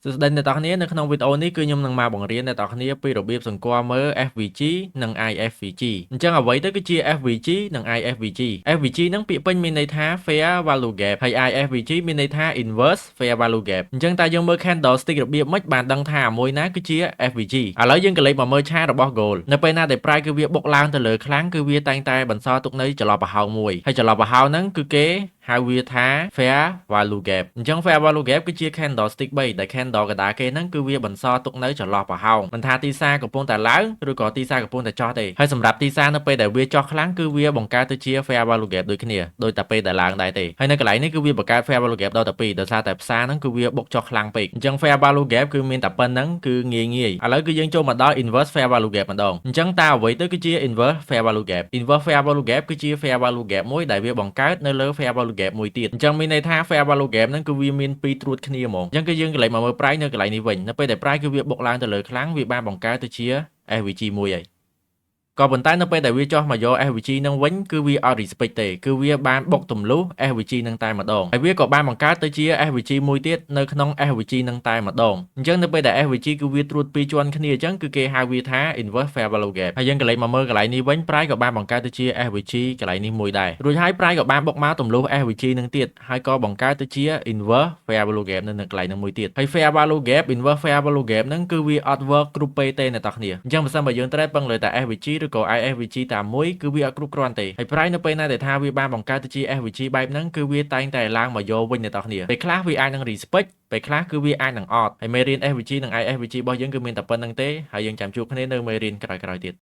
សួស្តីអ្នកនរគ្នានៅក្នុងវីដេអូនេះគឺខ្ញុំនឹងមកបង្រៀនអ្នកនរគ្នាពីរបៀបសង្កល់មើល FVG និង IFVG អញ្ចឹងអ្វីទៅគឺជា FVG និង IFVG FVG ហ្នឹងពាក្យពេញមានន័យថា Fair Value Gap ហើយ IFVG មានន័យថា Inverse Fair Value Gap អញ្ចឹងតើយើងមើល candlestick របៀបម៉េចបានដឹងថាមួយណាគឺជា FVG ឥឡូវយើងក៏លេចមកមើលឆារបស់ gold នៅពេលណាដែល price គឺវាបុកឡើងទៅលើខ្លាំងគឺវាតែងតែបន្សល់ទុកនៅចន្លោះប្រហោងមួយហើយចន្លោះប្រហោងហ្នឹងគឺគេហៅវាថា fair value gap អញ្ចឹង fair value gap គឺជា candlestick 3ដែល candle កណ្ដាលគេហ្នឹងគឺវាបន្សល់ទុកនៅចន្លោះប្រហោងមិនថាទីផ្សារកំពុងតែឡើងឬក៏ទីផ្សារកំពុងតែចុះទេហើយសម្រាប់ទីផ្សារនៅពេលដែលវាចុះខ្លាំងគឺវាបង្កើតទៅជា fair value gap ដូចគ្នាដោយតែពេលដែលឡើងដែរទេហើយនៅកន្លែងនេះគឺវាបង្កើត fair value gap ដល់តែ2ដោយសារតែផ្សារហ្នឹងគឺវាបុកចុះខ្លាំងពេកអញ្ចឹង fair value gap គឺមានតែប៉ុណ្្នឹងគឺងាយឥឡូវគឺយើងចូលមកដល់ inverse fair value gap ម្ដងអញ្ចឹងតើអ្វីទៅគឺជា inverse fair value gap inverse fair value gap គឺជា fair value gap មួយដែលវាបង្កើតនៅលើ fair value gap មួយទៀតអញ្ចឹងមានន័យថា fair value gap ហ្នឹងគឺវាមានពីរត្រួតគ្នាហ្មងអញ្ចឹងគឺយើងកន្លែងមកមើល price នៅកន្លែងនេះវិញនៅពេលដែល price គឺវាបុកឡើងទៅលើខ្លាំងវាបានបង្កើតទៅជា SVG មួយហើយក៏ប៉ុន្តែនៅពេលដែលវាចុះមកយក SVG នឹងវិញគឺវាអត់ respect ទេគឺវាបានបុកទម្លុះ SVG នឹងតែម្ដងហើយវាក៏បានបង្កើតទៅជា SVG មួយទៀតនៅក្នុង SVG នឹងតែម្ដងអញ្ចឹងនៅពេលដែល SVG គឺវាត្រួតពីរជាន់គ្នាអញ្ចឹងគឺគេហៅវាថា inverse fair value gap ហើយយើងក៏លេចមកមើលកន្លែងនេះវិញ price ក៏បានបង្កើតទៅជា SVG កន្លែងនេះមួយដែររួចហើយ price ក៏បានបុកមកទម្លុះ SVG នឹងទៀតហើយក៏បង្កើតទៅជា inverse fair value gap នៅកន្លែងនោះមួយទៀតហើយ fair value gap inverse fair value gap ហ្នឹងគឺវាអត់ work គ្រប់ពេលទេអ្នកនរគ្នាអញ្ចឹងបើសិនបើយើង trade ពឹងលើតែ SVG ឬក៏ IFVG តាមមួយគឺវាអត់គ្រប់គ្រាន់ទេហើយ price នៅពេលណាដែលថាវាបានបង្កើតទៅជា SVG បែបហ្នឹងគឺវាតែងតែឡើងមកយកវិញអ្នកនរគ្នាពេលខ្លះវាអាចនឹង respect ពេលខ្លះគឺវាអាចនឹងអត់ហើយមេរៀន SVG និង IFVG របស់យើងគឺមានតែប៉ុណ្្នឹងទេហើយយើងចាំជួបគ្នានៅមេរៀនក្រោយៗទៀត